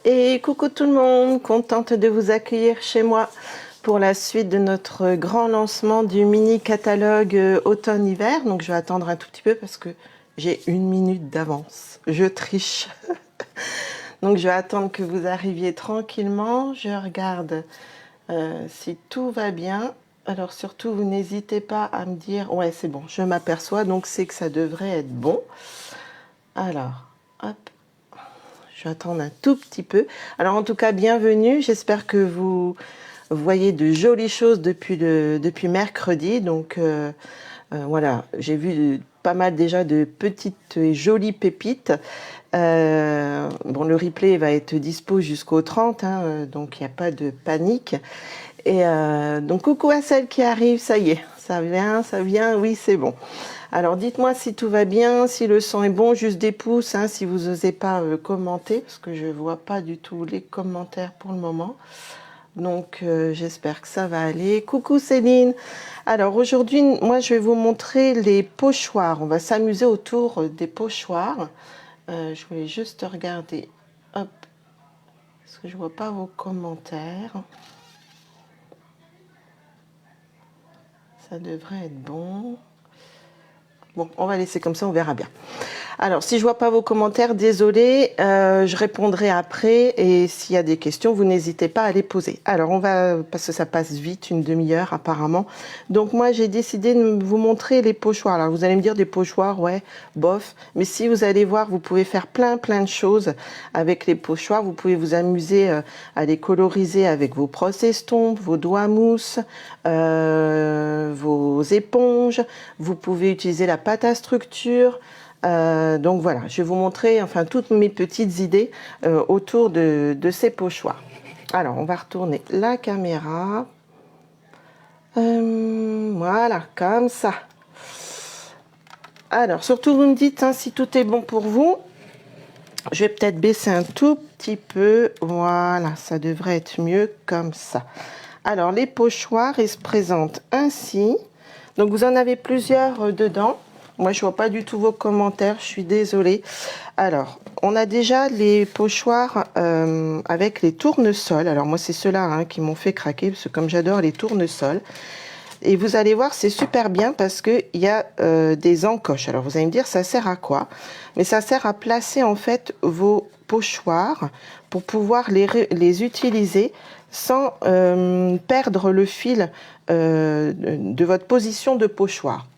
Et coucou tout le monde, contente de vous accueillir chez moi pour la suite de notre grand lancement du mini catalogue automne-hiver. Donc je vais attendre un tout petit peu parce que j'ai 1 minute d'avance. Je triche. Donc je vais attendre que vous arriviez tranquillement. Je regarde si tout va bien. Alors surtout, vous n'hésitez pas à me dire, ouais c'est bon, je m'aperçois, donc c'est que ça devrait être bon. Alors, hop. Je vais attendre un tout petit peu. Alors en tout cas, bienvenue. J'espère que vous voyez de jolies choses depuis mercredi. Donc voilà, j'ai vu pas mal déjà de petites et jolies pépites. Bon, le replay va être dispo jusqu'au 30, hein, donc il n'y a pas de panique. Et donc coucou à celle qui arrive, ça y est, ça vient, oui c'est bon. Alors dites-moi si tout va bien, si le son est bon, juste des pouces, hein, si vous n'osez pas commenter, parce que je ne vois pas du tout les commentaires pour le moment. Donc j'espère que ça va aller. Coucou Céline. Alors aujourd'hui, moi je vais vous montrer les pochoirs. On va s'amuser autour des pochoirs. Je vais juste regarder, hop, parce que je ne vois pas vos commentaires. Ça devrait être bon. Bon, on va laisser comme ça, on verra bien. Alors, si je vois pas vos commentaires, désolé, je répondrai après. Et s'il y a des questions, vous n'hésitez pas à les poser. Alors, on va, parce que ça passe vite, 1/2 heure apparemment. Donc, moi, j'ai décidé de vous montrer les pochoirs. Alors, vous allez me dire des pochoirs, ouais, bof. Mais si vous allez voir, vous pouvez faire plein de choses avec les pochoirs. Vous pouvez vous amuser à les coloriser avec vos brosses estompes, vos doigts à mousse, vos éponges. Vous pouvez utiliser la pâte à structure. Donc voilà, je vais vous montrer enfin toutes mes petites idées autour de ces pochoirs. Alors, on va retourner la caméra. Voilà, comme ça. Alors, surtout, vous me dites hein, si tout est bon pour vous. Je vais peut-être baisser un tout petit peu. Voilà, ça devrait être mieux comme ça. Alors, les pochoirs, ils se présentent ainsi. Donc, vous en avez plusieurs dedans. Moi, je vois pas du tout vos commentaires, je suis désolée. Alors, on a déjà les pochoirs avec les tournesols. Alors, moi, c'est ceux-là hein, qui m'ont fait craquer, parce que comme j'adore les tournesols. Et vous allez voir, c'est super bien parce qu'il y a des encoches. Alors, vous allez me dire, ça sert à quoi? Mais ça sert à placer, en fait, vos pochoirs pour pouvoir les utiliser sans perdre le fil de votre position de pochoir.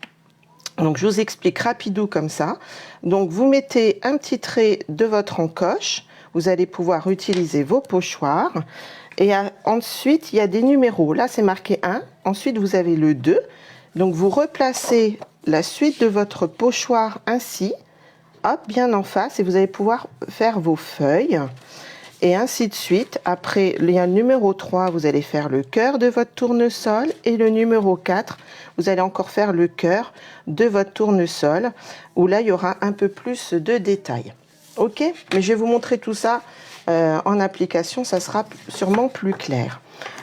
Donc, je vous explique rapidou comme ça. Donc, vous mettez un petit trait de votre encoche. Vous allez pouvoir utiliser vos pochoirs. Et ensuite, il y a des numéros. Là, c'est marqué 1. Ensuite, vous avez le 2. Donc, vous replacez la suite de votre pochoir ainsi. Hop, bien en face. Et vous allez pouvoir faire vos feuilles. Et ainsi de suite. Après, il y a le numéro 3, vous allez faire le cœur de votre tournesol. Et le numéro 4, vous allez encore faire le cœur de votre tournesol, où là, il y aura un peu plus de détails. Ok? Mais je vais vous montrer tout ça en application, ça sera sûrement plus clair.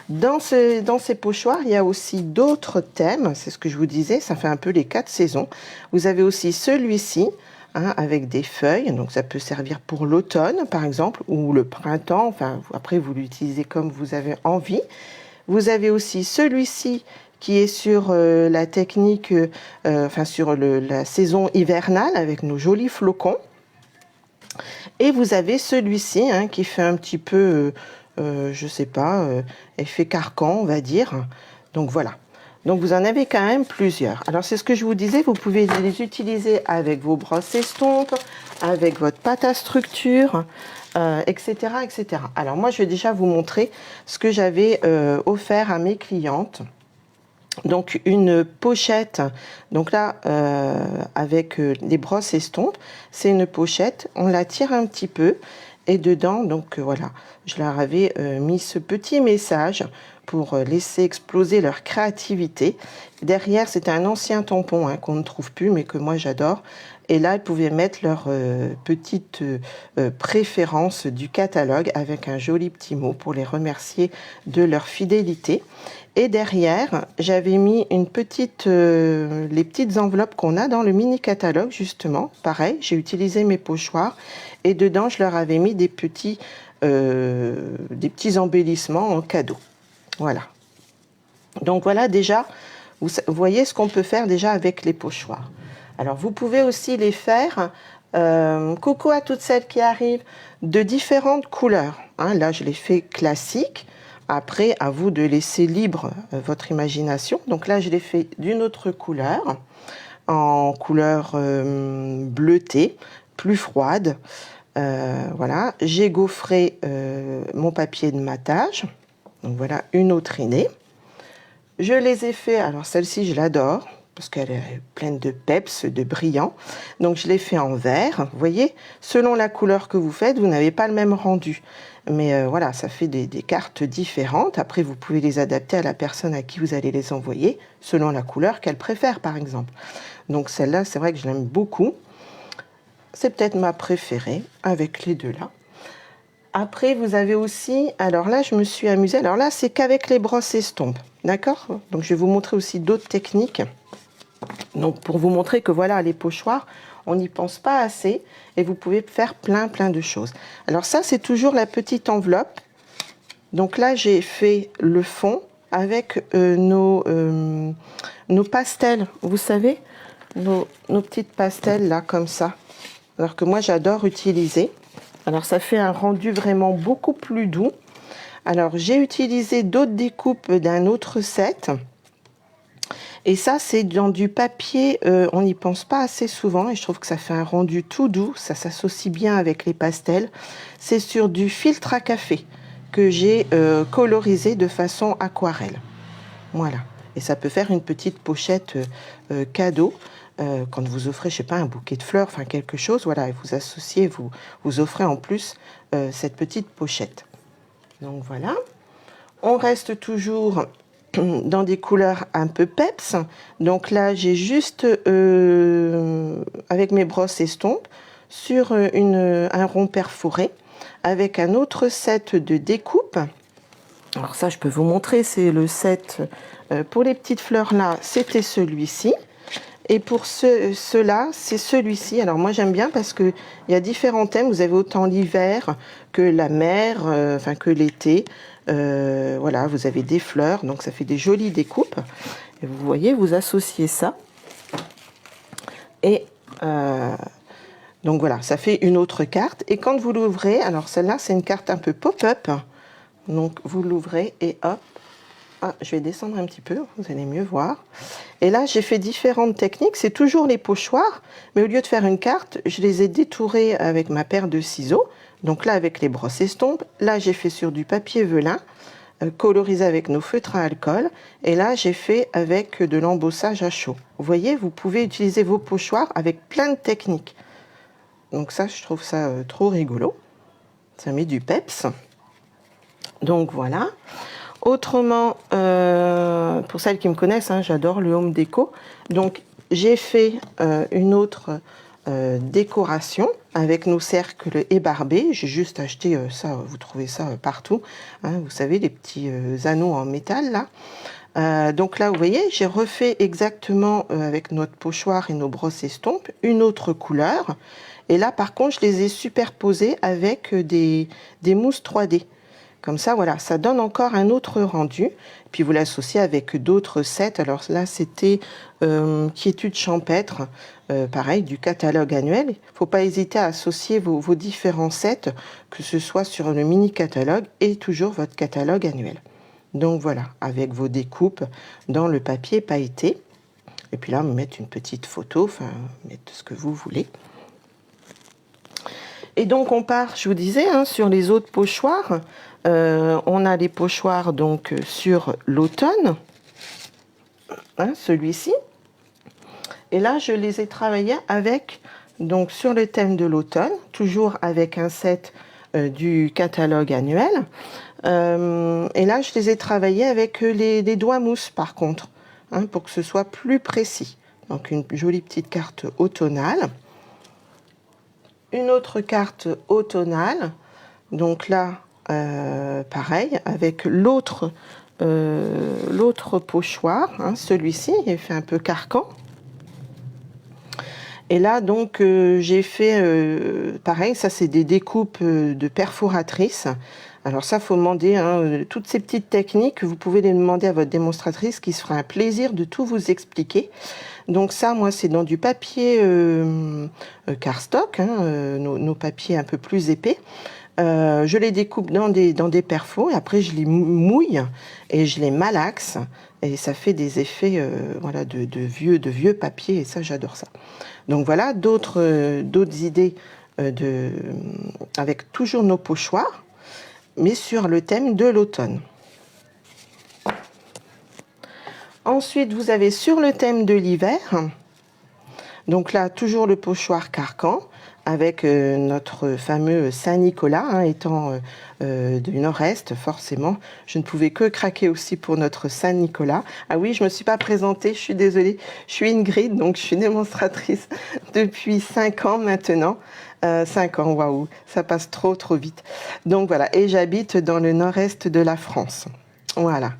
Dans ces pochoirs, il y a aussi d'autres thèmes. C'est ce que je vous disais, ça fait un peu les 4 saisons. Vous avez aussi celui-ci. Hein, avec des feuilles, donc ça peut servir pour l'automne par exemple, ou le printemps, enfin après vous l'utilisez comme vous avez envie. Vous avez aussi celui-ci qui est sur la technique, enfin sur la saison hivernale avec nos jolis flocons. Et vous avez celui-ci hein, qui fait un petit peu, je sais pas, effet carcan on va dire. Donc voilà. Donc vous en avez quand même plusieurs. Alors c'est ce que je vous disais, vous pouvez les utiliser avec vos brosses estompes, avec votre pâte à structure, etc., etc. Alors moi je vais déjà vous montrer ce que j'avais offert à mes clientes. Donc une pochette, donc là avec les brosses estompes, c'est une pochette, on la tire un petit peu et dedans, donc voilà, je leur avais mis ce petit message pour laisser exploser leur créativité. Derrière, c'était un ancien tampon hein, qu'on ne trouve plus, mais que moi j'adore. Et là, elles pouvaient mettre leur petite préférence du catalogue avec un joli petit mot pour les remercier de leur fidélité. Et derrière, j'avais mis les petites enveloppes qu'on a dans le mini catalogue, justement. Pareil, j'ai utilisé mes pochoirs et dedans, je leur avais mis des petits embellissements en cadeau. Voilà. Donc voilà déjà, vous voyez ce qu'on peut faire déjà avec les pochoirs. Alors vous pouvez aussi les faire, coucou à toutes celles qui arrivent, de différentes couleurs. Hein, là, je les fais classiques. Après, à vous de laisser libre votre imagination. Donc là, je l'ai fait d'une autre couleur, en couleur bleutée, plus froide. Voilà, j'ai gaufré mon papier de matage. Donc voilà, une autre aînée. Je les ai fait, alors celle-ci, je l'adore, parce qu'elle est pleine de peps, de brillant. Donc je l'ai fait en vert. Vous voyez, selon la couleur que vous faites, vous n'avez pas le même rendu. Mais voilà, ça fait des cartes différentes. Après, vous pouvez les adapter à la personne à qui vous allez les envoyer, selon la couleur qu'elle préfère, par exemple. Donc celle-là, c'est vrai que je l'aime beaucoup. C'est peut-être ma préférée, avec les deux là. Après, vous avez aussi... Alors là, je me suis amusée. Alors là, c'est qu'avec les brosses estompes. D'accord? Donc je vais vous montrer aussi d'autres techniques. Donc pour vous montrer que voilà, les pochoirs, on n'y pense pas assez et vous pouvez faire plein de choses. Alors ça, c'est toujours la petite enveloppe. Donc là, j'ai fait le fond avec nos pastels, vous savez, nos petites pastels là, comme ça. Alors que moi, j'adore utiliser. Alors ça fait un rendu vraiment beaucoup plus doux. Alors j'ai utilisé d'autres découpes d'un autre set. Et ça, c'est dans du papier, on n'y pense pas assez souvent et je trouve que ça fait un rendu tout doux, ça s'associe bien avec les pastels. C'est sur du filtre à café que j'ai colorisé de façon aquarelle. Voilà. Et ça peut faire une petite pochette cadeau quand vous offrez, je sais pas, un bouquet de fleurs, enfin quelque chose. Voilà, et vous associez, vous offrez en plus cette petite pochette. Donc voilà. On reste toujours dans des couleurs un peu peps. Donc là, j'ai juste, avec mes brosses estompes, sur un rond perforé, avec un autre set de découpe. Alors ça, je peux vous montrer, c'est le set pour les petites fleurs là, c'était celui-ci. Et pour ceux-là, c'est celui-ci. Alors moi, j'aime bien parce qu'il y a différents thèmes. Vous avez autant l'hiver que la mer, enfin que l'été. Voilà, vous avez des fleurs, donc ça fait des jolies découpes. Et vous voyez, vous associez ça. Et donc voilà, ça fait une autre carte. Et quand vous l'ouvrez, alors celle-là, c'est une carte un peu pop-up. Donc vous l'ouvrez et hop. Ah, je vais descendre un petit peu, vous allez mieux voir. Et là, j'ai fait différentes techniques. C'est toujours les pochoirs, mais au lieu de faire une carte, je les ai détourés avec ma paire de ciseaux. Donc là, avec les brosses estompes. Là, j'ai fait sur du papier velin, colorisé avec nos feutres à alcool. Et là, j'ai fait avec de l'embossage à chaud. Vous voyez, vous pouvez utiliser vos pochoirs avec plein de techniques. Donc ça, je trouve ça trop rigolo. Ça met du peps. Donc voilà. Autrement, pour celles qui me connaissent, hein, j'adore le home déco. Donc, j'ai fait une autre décoration avec nos cercles ébarbés. J'ai juste acheté ça, vous trouvez ça partout. Hein, vous savez, les petits anneaux en métal, là. Donc là, vous voyez, j'ai refait exactement avec notre pochoir et nos brosses estompes une autre couleur. Et là, par contre, je les ai superposés avec des mousses 3D. Comme ça, voilà, ça donne encore un autre rendu. Puis vous l'associez avec d'autres sets. Alors là, c'était Quiétude champêtre, pareil, du catalogue annuel. Il ne faut pas hésiter à associer vos différents sets, que ce soit sur le mini-catalogue et toujours votre catalogue annuel. Donc voilà, avec vos découpes dans le papier pailleté. Et puis là, mettre une petite photo, enfin, mettre ce que vous voulez. Et donc on part, je vous disais, hein, sur les autres pochoirs. On a les pochoirs donc sur l'automne, hein, celui-ci. Et là, je les ai travaillés avec, donc sur le thème de l'automne, toujours avec un set du catalogue annuel. Et là, je les ai travaillés avec les doigts mousse, par contre, hein, pour que ce soit plus précis. Donc une jolie petite carte automnale. une autre carte automnale. Donc là, pareil, avec l'autre pochoir, hein, celui-ci, il fait un peu carcan. Et là, donc, j'ai fait, pareil, ça c'est des découpes de perforatrices. Alors ça, il faut demander, hein, toutes ces petites techniques, vous pouvez les demander à votre démonstratrice qui se fera un plaisir de tout vous expliquer. Donc ça, moi, c'est dans du papier cardstock, hein, nos papiers un peu plus épais. Je les découpe dans des perfos et après je les mouille et je les malaxe et ça fait des effets voilà, de vieux papier et ça j'adore ça. Donc voilà d'autres idées avec toujours nos pochoirs mais sur le thème de l'automne. Ensuite vous avez sur le thème de l'hiver, donc là toujours le pochoir carcan avec notre fameux Saint-Nicolas, hein, étant du nord-est, forcément. Je ne pouvais que craquer aussi pour notre Saint-Nicolas. Ah oui, je ne me suis pas présentée, je suis désolée. Je suis Ingrid, donc je suis démonstratrice depuis 5 ans maintenant. 5 ans, waouh, ça passe trop vite. Donc voilà, et j'habite dans le nord-est de la France. Voilà.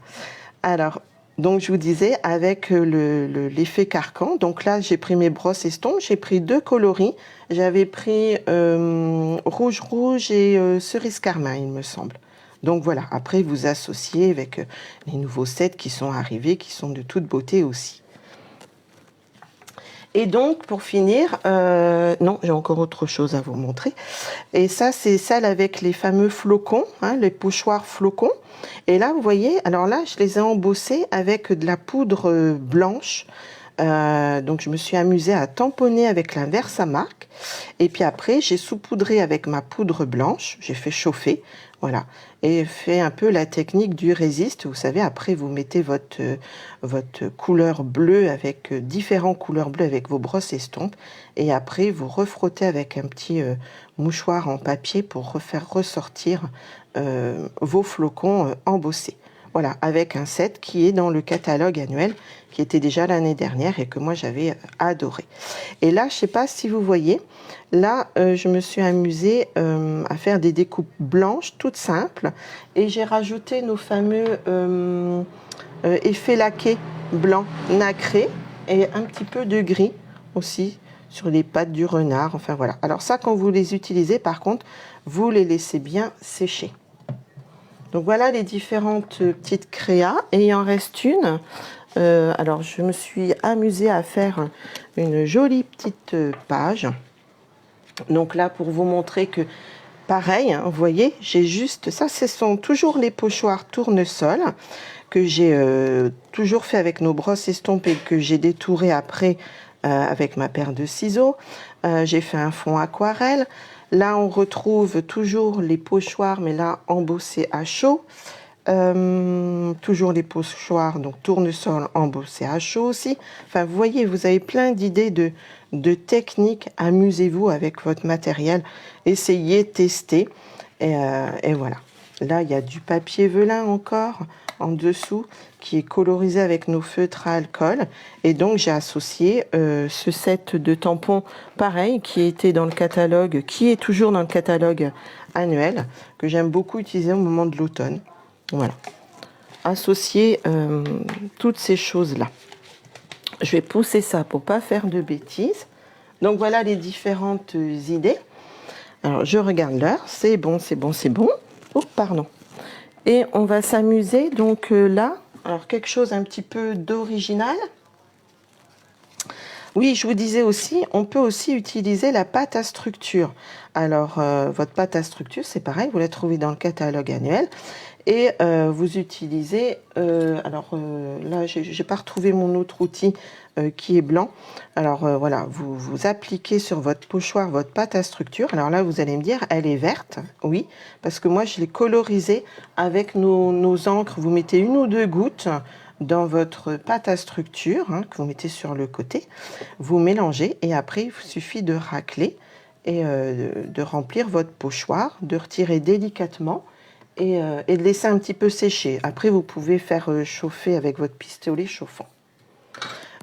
Alors, donc je vous disais, avec l'effet carcan, donc là j'ai pris mes brosses estompes, j'ai pris 2 coloris, j'avais pris rouge et cerise carmin il me semble. Donc voilà, après vous associez avec les nouveaux sets qui sont arrivés, qui sont de toute beauté aussi. Et donc pour finir, non j'ai encore autre chose à vous montrer, et ça c'est celle avec les fameux flocons, hein, les pochoirs flocons. Et là, vous voyez, alors là, je les ai embossés avec de la poudre blanche. Donc, je me suis amusée à tamponner avec la Versamark. Et puis après, j'ai saupoudré avec ma poudre blanche. J'ai fait chauffer, voilà. Et fait un peu la technique du résiste. Vous savez, après, vous mettez votre couleur bleue avec différentes couleurs bleues avec vos brosses estompes. Et après, vous refrottez avec un petit mouchoir en papier pour refaire ressortir vos flocons embossés. Voilà, avec un set qui est dans le catalogue annuel, qui était déjà l'année dernière et que moi j'avais adoré. Et là, je ne sais pas si vous voyez, là, je me suis amusée à faire des découpes blanches, toutes simples, et j'ai rajouté nos fameux effets laqués blancs nacrés et un petit peu de gris aussi sur les pattes du renard. Enfin voilà. Alors ça, quand vous les utilisez, par contre, vous les laissez bien sécher. Donc voilà les différentes petites créas. Et il en reste une. Alors je me suis amusée à faire une jolie petite page. Donc là pour vous montrer que pareil, hein, vous voyez, j'ai juste ça, ce sont toujours les pochoirs tournesol que j'ai toujours fait avec nos brosses estompes et que j'ai détouré après avec ma paire de ciseaux. J'ai fait un fond aquarelle. Là, on retrouve toujours les pochoirs, mais là, embossés à chaud. Toujours les pochoirs, donc tournesol embossés à chaud aussi. Enfin, vous voyez, vous avez plein d'idées de techniques. Amusez-vous avec votre matériel. Essayez, testez. Et voilà. Là, il y a du papier velin encore en dessous qui est colorisé avec nos feutres à alcool. Et donc, j'ai associé ce set de tampons, pareil, qui était dans le catalogue, qui est toujours dans le catalogue annuel, que j'aime beaucoup utiliser au moment de l'automne. Voilà. Associer toutes ces choses-là. Je vais pousser ça pour pas faire de bêtises. Donc, voilà les différentes idées. Alors, je regarde l'heure. C'est bon, c'est bon, c'est bon. Oh, pardon. Et on va s'amuser donc là. Alors, quelque chose un petit peu d'original. Oui, je vous disais aussi, on peut aussi utiliser la pâte à structure. Alors, votre pâte à structure, c'est pareil, vous la trouvez dans le catalogue annuel. Et vous utilisez, là, j'ai pas retrouvé mon autre outil qui est blanc. Alors voilà, vous appliquez sur votre pochoir votre pâte à structure. Alors là, vous allez me dire, elle est verte, oui, parce que moi, je l'ai colorisée avec nos encres. Vous mettez 1 ou 2 gouttes dans votre pâte à structure, hein, que vous mettez sur le côté. Vous mélangez et après, il vous suffit de racler et de remplir votre pochoir, de retirer délicatement et de laisser un petit peu sécher. Après, vous pouvez faire chauffer avec votre pistolet chauffant.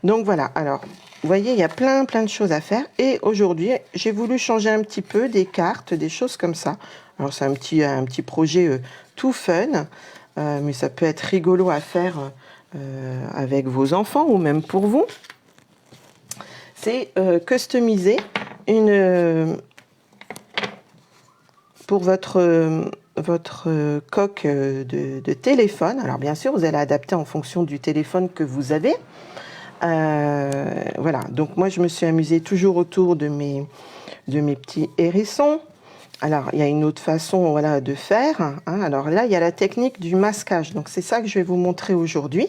Donc voilà, alors, vous voyez, il y a plein de choses à faire. Et aujourd'hui, j'ai voulu changer un petit peu des cartes, des choses comme ça. Alors, c'est un petit projet tout fun, mais ça peut être rigolo à faire avec vos enfants ou même pour vous. C'est customiser pour votre coque de téléphone. Alors, bien sûr, vous allez adapter en fonction du téléphone que vous avez. Voilà, donc moi je me suis amusée toujours autour de mes petits hérissons. Alors il y a une autre façon, voilà, de faire, hein. Alors là il y a la technique du masquage, donc c'est ça que je vais vous montrer aujourd'hui.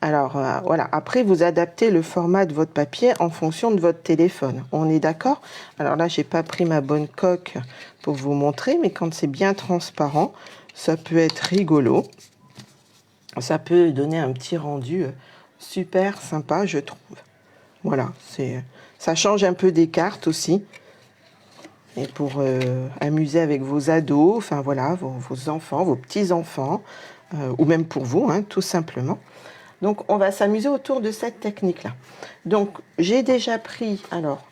Alors voilà, après vous adaptez le format de votre papier en fonction de votre téléphone, on est d'accord? Alors là j'ai pas pris ma bonne coque pour vous montrer, mais quand c'est bien transparent, ça peut être rigolo, ça peut donner un petit rendu super sympa, je trouve. Voilà, ça change un peu des cartes aussi. Et pour amuser avec vos ados, enfin voilà, vos enfants, vos petits-enfants, ou même pour vous, hein, tout simplement. Donc, on va s'amuser autour de cette technique-là. Donc, j'ai déjà pris, alors,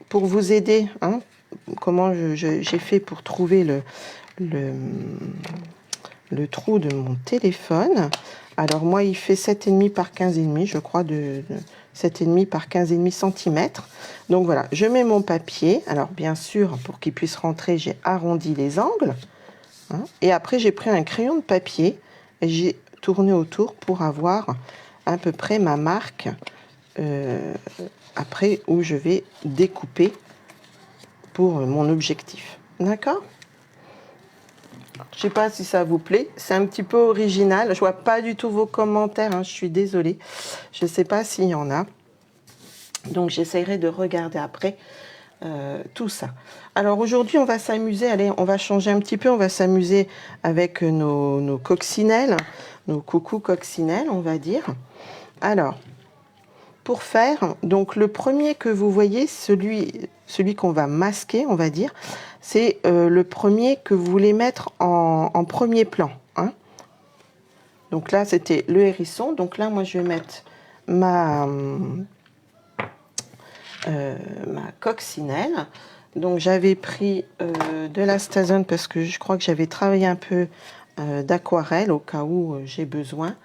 pour vous aider, hein, comment j'ai fait pour trouver le trou de mon téléphone. Alors moi, il fait 7,5 par 15,5, je crois, 7,5 par 15,5 cm. Donc voilà, je mets mon papier. Alors bien sûr, pour qu'il puisse rentrer, j'ai arrondi les angles, hein. Et après, j'ai pris un crayon de papier et j'ai tourné autour pour avoir à peu près ma marque après où je vais découper pour mon objectif. D'accord ? Je ne sais pas si ça vous plaît. C'est un petit peu original. Je vois pas du tout vos commentaires, hein. Je suis désolée. Je ne sais pas s'il y en a. Donc, j'essaierai de regarder après tout ça. Alors, aujourd'hui, on va s'amuser. Allez, on va changer un petit peu. On va s'amuser avec nos coccinelles, nos coucous coccinelles, on va dire. Alors, pour faire, donc le premier que vous voyez, celui qu'on va masquer, on va dire, c'est le premier que vous voulez mettre en premier plan, hein. Donc là, c'était le hérisson. Donc là, moi, je vais mettre ma coccinelle. Donc j'avais pris de la Stazone parce que je crois que j'avais travaillé un peu d'aquarelle au cas où j'ai besoin.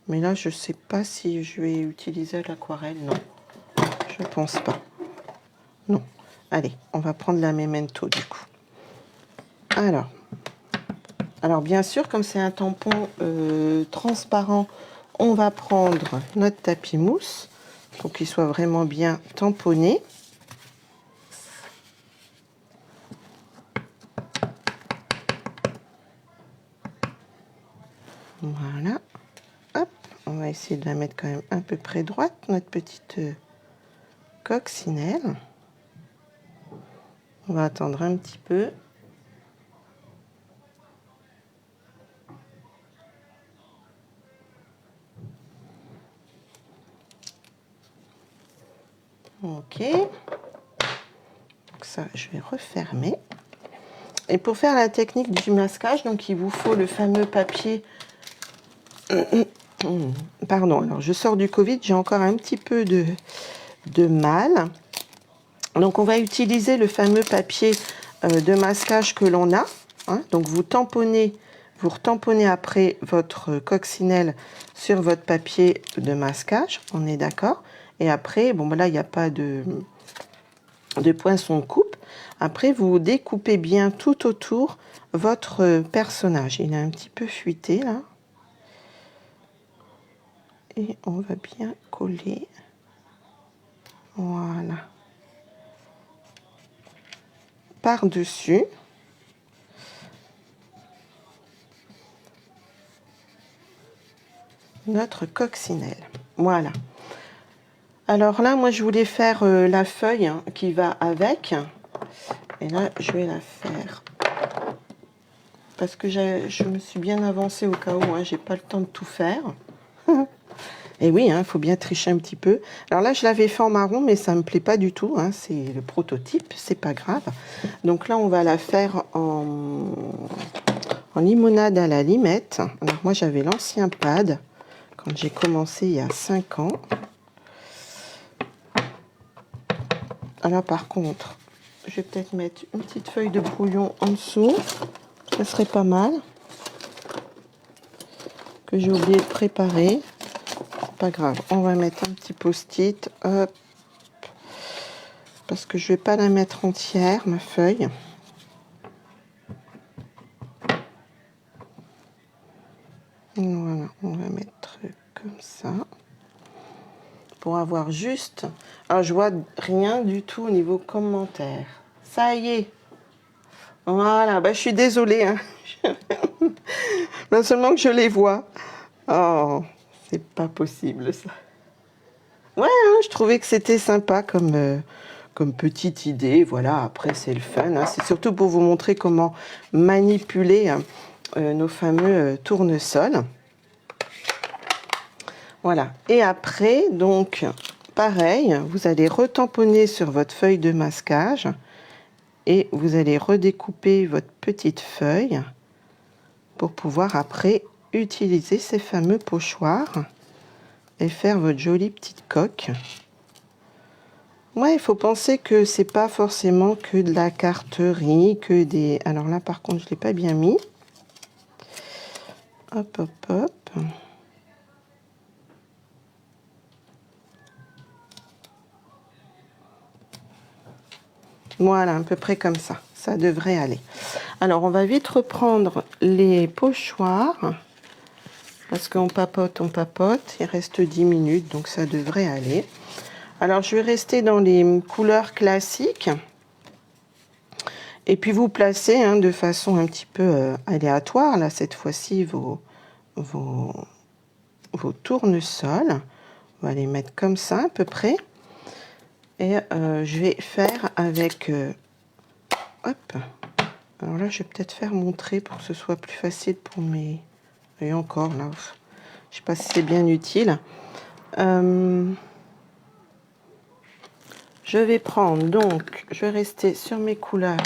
Mais là, je ne sais pas si je vais utiliser l'aquarelle. Non, je ne pense pas. Non. Allez, on va prendre la Memento du coup. Alors bien sûr, comme c'est un tampon transparent, on va prendre notre tapis mousse pour qu'il soit vraiment bien tamponné. Voilà. Hop, on va essayer de la mettre quand même à peu près droite, notre petite coccinelle. On va attendre un petit peu. Ok. Donc ça, je vais refermer. Et pour faire la technique du masquage, donc il vous faut le fameux papier. Pardon, alors je sors du Covid, j'ai encore un petit peu de mal. Donc on va utiliser le fameux papier de masquage que l'on a, hein. Donc vous retamponnez après votre coccinelle sur votre papier de masquage, on est d'accord. Et après, bon là il n'y a pas de poinçon coupe. Après vous découpez bien tout autour votre personnage. Il est un petit peu fuité là. Et on va bien coller. Voilà. Par-dessus. Notre coccinelle. Voilà. Alors là, moi, je voulais faire la feuille, hein, qui va avec. Et là, je vais la faire. Parce que je me suis bien avancée au cas où, hein, j'ai pas le temps de tout faire. Et oui, il faut bien tricher un petit peu. Alors là, je l'avais fait en marron, mais ça me plaît pas du tout, hein, c'est le prototype, c'est pas grave. Donc là, on va la faire en limonade à la limette. Alors moi, j'avais l'ancien pad quand j'ai commencé il y a 5 ans. Alors par contre, je vais peut-être mettre une petite feuille de brouillon en dessous. Ça serait pas mal. Que j'ai oublié de préparer. Pas grave, on va mettre un petit post-it. Hop. Parce que je vais pas la mettre entière, ma feuille. Voilà, on va mettre comme ça. Pour avoir juste... Alors, je vois rien du tout au niveau commentaire. Ça y est. Voilà, bah, je suis désolée. Hein. Non seulement que je les vois. Oh, c'est pas possible, ça. Ouais, hein, je trouvais que c'était sympa comme petite idée. Voilà, après, c'est le fun. Hein. C'est surtout pour vous montrer comment manipuler nos fameux tournesols. Voilà. Et après, donc, pareil, vous allez retamponner sur votre feuille de masquage et vous allez redécouper votre petite feuille pour pouvoir après utiliser ces fameux pochoirs et faire votre jolie petite coque. Ouais, il faut penser que c'est pas forcément que de la carterie, que des... Alors là, par contre, je l'ai pas bien mis. Hop, hop, hop. Voilà, à peu près comme ça. Ça devrait aller. Alors, on va vite reprendre les pochoirs. Parce qu'on papote, on papote. Il reste 10 minutes, donc ça devrait aller. Alors, je vais rester dans les couleurs classiques. Et puis, vous placez de façon un petit peu aléatoire, là, cette fois-ci, vos tournesols. On va les mettre comme ça, à peu près. Et je vais faire avec... hop. Alors là, je vais peut-être faire mon trait pour que ce soit plus facile pour mes... Et encore, là, je sais pas si c'est bien utile. Je vais prendre, donc, je vais rester sur mes couleurs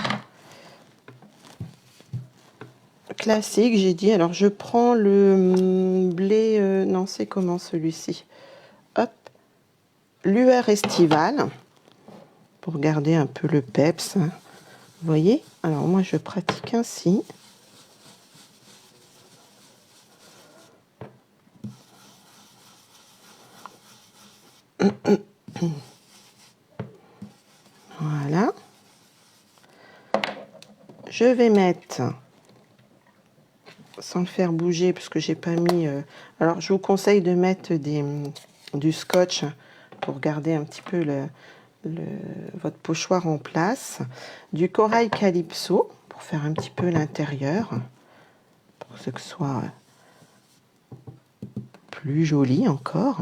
classiques, j'ai dit. Alors, je prends le blé... non, c'est comment celui-ci? Hop. Lueur estivale. Pour garder un peu le peps. Hein. Vous voyez? Alors, moi, je pratique ainsi. Voilà. Je vais mettre, sans le faire bouger, parce que j'ai pas mis... alors, je vous conseille de mettre du scotch pour garder un petit peu votre pochoir en place. Du corail calypso, pour faire un petit peu l'intérieur, pour que ce soit plus joli encore.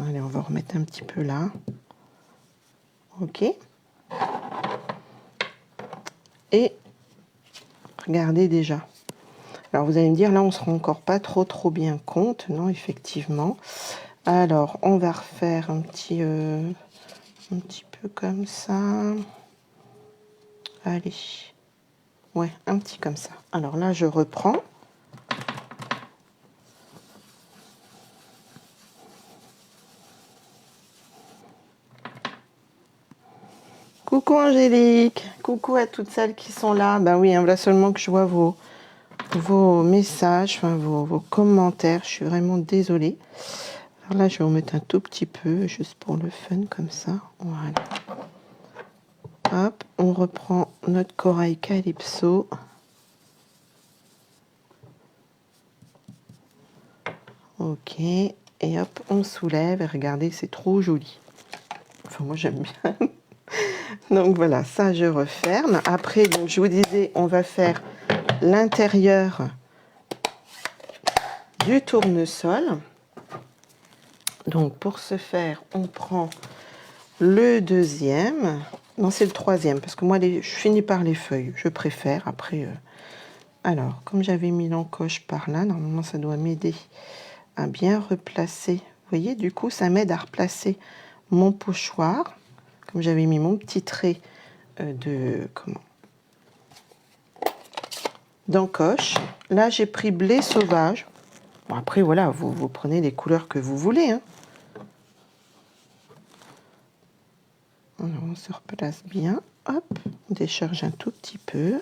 Allez, on va remettre un petit peu là. Ok. Et regardez déjà. Alors vous allez me dire, là on ne se rend encore pas trop bien compte. Non, effectivement. Alors on va refaire un petit peu comme ça. Allez. Ouais, un petit comme ça. Alors là je reprends. Coucou Angélique, coucou à toutes celles qui sont là. Ben oui, voilà seulement que je vois vos messages, enfin vos commentaires. Je suis vraiment désolée. Alors là, je vais en mettre un tout petit peu, juste pour le fun, comme ça. Voilà. Hop, on reprend notre corail calypso. Ok, et hop, on soulève. Et regardez, c'est trop joli. Enfin, moi, j'aime bien. Donc voilà, ça je referme. Après, donc je vous disais, on va faire l'intérieur du tournesol. Donc pour ce faire, on prend le deuxième. Non, c'est le troisième, parce que moi, je finis par les feuilles. Je préfère. Après, alors, comme j'avais mis l'encoche par là, normalement, ça doit m'aider à bien replacer. Vous voyez, du coup, ça m'aide à replacer mon pochoir. Comme j'avais mis mon petit trait d'encoche. Là, j'ai pris blé sauvage. Bon, après, voilà, vous prenez les couleurs que vous voulez. Hein. on se replace bien. Hop, on décharge un tout petit peu.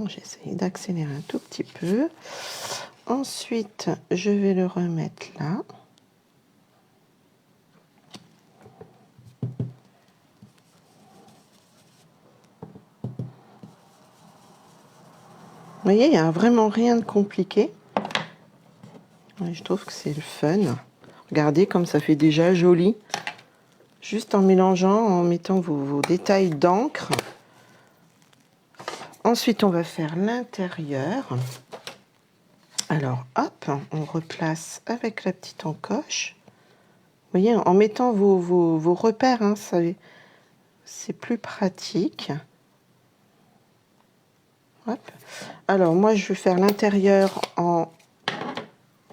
J'essaie d'accélérer un tout petit peu. Ensuite, je vais le remettre là. Vous voyez, il n'y a vraiment rien de compliqué. Et je trouve que c'est le fun. Regardez comme ça fait déjà joli. Juste en mélangeant, en mettant vos détails d'encre. Ensuite, on va faire l'intérieur. Alors, hop, on replace avec la petite encoche. Vous voyez, en mettant vos repères, hein, c'est plus pratique. Hop. Alors, moi, je vais faire l'intérieur en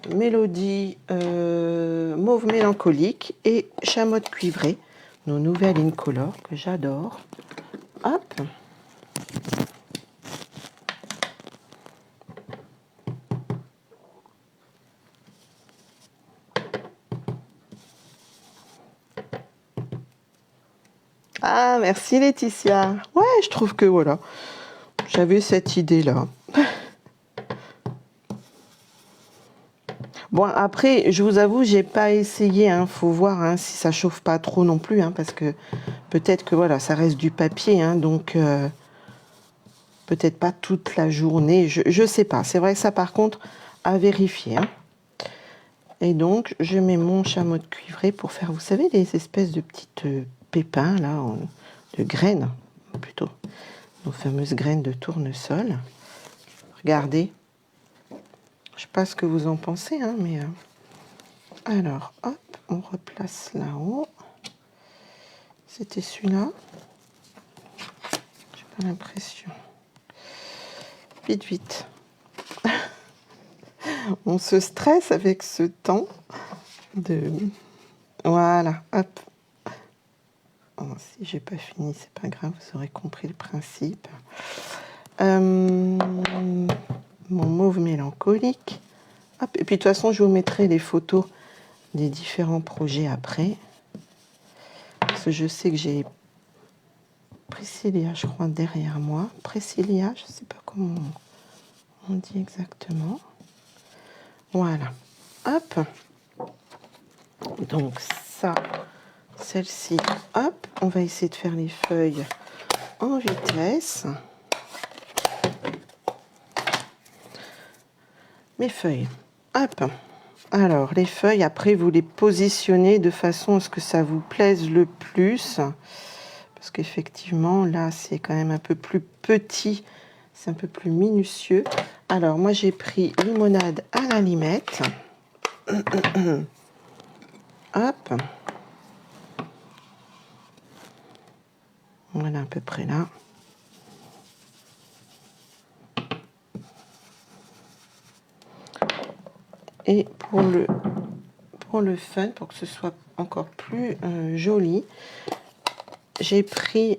mélodie mauve mélancolique et chamotte cuivrée, nos nouvelles incolores que j'adore. Hop. Ah, merci Laetitia. Ouais, je trouve que voilà, j'avais cette idée-là. Bon, après, je vous avoue, j'ai pas essayé. Hein, faut voir hein, si ça chauffe pas trop non plus, hein, parce que peut-être que voilà, ça reste du papier, hein, donc peut-être pas toute la journée. Je sais pas. C'est vrai que ça, par contre, à vérifier. Hein. Et donc, je mets mon chamotte cuivré pour faire, vous savez, les espèces de petites pépins là, de graines plutôt, nos fameuses graines de tournesol. Regardez. Je sais pas ce que vous en pensez, hein, mais alors, hop, on replace là-haut. C'était celui-là. J'ai pas l'impression. Vite, vite. On se stresse avec ce temps de... Voilà, hop. Oh, si j'ai pas fini, c'est pas grave, vous aurez compris le principe. Mon mauve mélancolique. Hop. Et puis de toute façon, je vous mettrai les photos des différents projets après. Parce que je sais que j'ai Priscilla, je crois, derrière moi. Priscilla, je sais pas comment on dit exactement. Voilà. Hop. Donc ça, celle-ci, hop. On va essayer de faire les feuilles en vitesse. Mes feuilles. Hop. Alors, les feuilles, après, vous les positionnez de façon à ce que ça vous plaise le plus. Parce qu'effectivement, là, c'est quand même un peu plus petit. C'est un peu plus minutieux. Alors, moi, j'ai pris limonade à la limette. Hop. Voilà, à peu près là. Et pour le fun, pour que ce soit encore plus joli, j'ai pris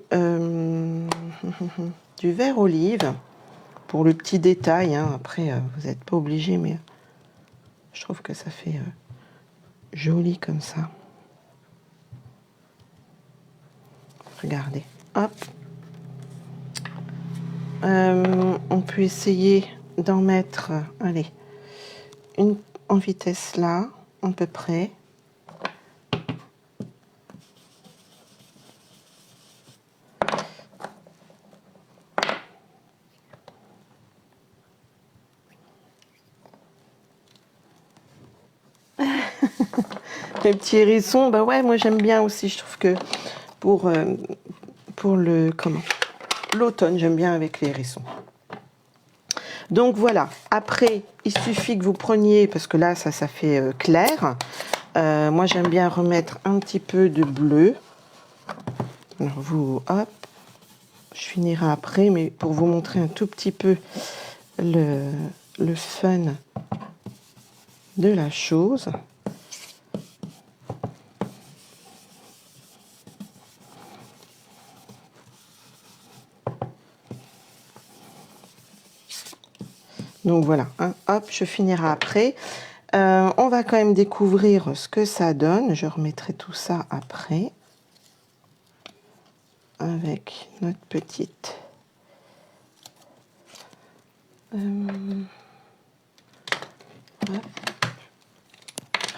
du vert olive pour le petit détail. Hein. Après, vous n'êtes pas obligé, mais je trouve que ça fait joli comme ça. Regardez, hop. On peut essayer d'en mettre, allez, une en vitesse là, à peu près. Les petits hérissons, bah ouais, moi j'aime bien aussi. Je trouve que pour l'automne, j'aime bien avec les hérissons. Donc voilà. Après, il suffit que vous preniez, parce que là, ça fait clair. Moi, j'aime bien remettre un petit peu de bleu. Alors vous, hop, je finirai après, mais pour vous montrer un tout petit peu le fun de la chose. Donc voilà, hein, hop, je finirai après. On va quand même découvrir ce que ça donne. Je remettrai tout ça après. Avec notre petite...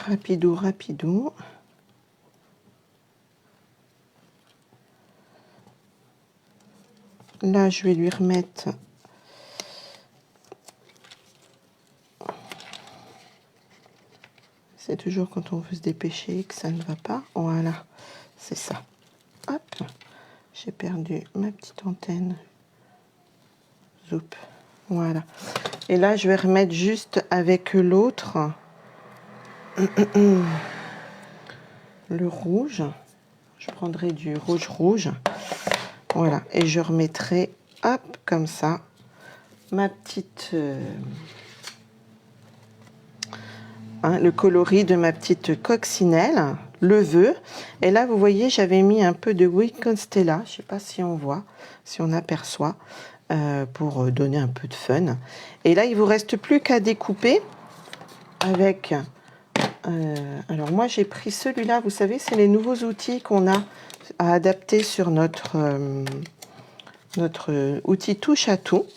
Rapido, rapido. Là, je vais lui remettre... C'est toujours quand on veut se dépêcher que ça ne va pas. Voilà, c'est ça. Hop, j'ai perdu ma petite antenne. Zoup. Voilà. Et là, je vais remettre juste avec l'autre le rouge. Je prendrai du rouge. Voilà. Et je remettrai, hop, comme ça, ma petite... le coloris de ma petite coccinelle, le vœu. Et là, vous voyez, j'avais mis un peu de Wild Constella. Je ne sais pas si on voit, si on aperçoit, pour donner un peu de fun. Et là, il ne vous reste plus qu'à découper avec... alors moi, j'ai pris celui-là. Vous savez, c'est les nouveaux outils qu'on a à adapter sur notre outil touche à tout.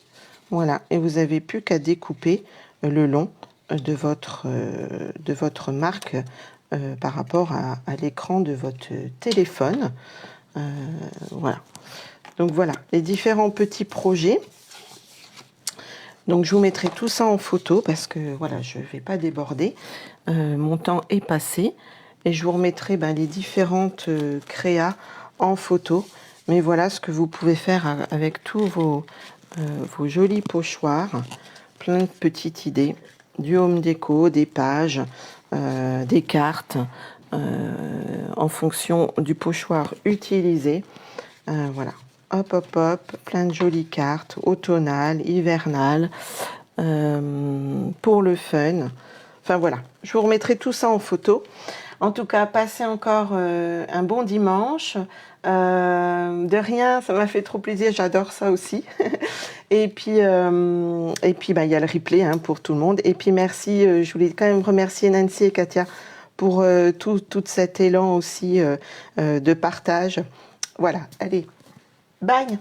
Voilà. Et vous n'avez plus qu'à découper le long de votre marque par rapport à l'écran de votre téléphone. Voilà. Donc voilà, les différents petits projets. Donc je vous mettrai tout ça en photo parce que voilà, je ne vais pas déborder. Mon temps est passé. Et je vous remettrai les différentes créas en photo. Mais voilà ce que vous pouvez faire avec tous vos jolis pochoirs. Plein de petites idées. Du home déco, des pages, des cartes, en fonction du pochoir utilisé. Voilà. Hop, hop, hop, plein de jolies cartes, automnales, hivernales, pour le fun. Enfin voilà, je vous remettrai tout ça en photo. En tout cas, passez encore un bon dimanche. De rien, ça m'a fait trop plaisir, j'adore ça aussi. Et puis, il y a le replay pour tout le monde. Et puis merci, je voulais quand même remercier Nancy et Katia pour tout cet élan aussi de partage. Voilà, allez, bye!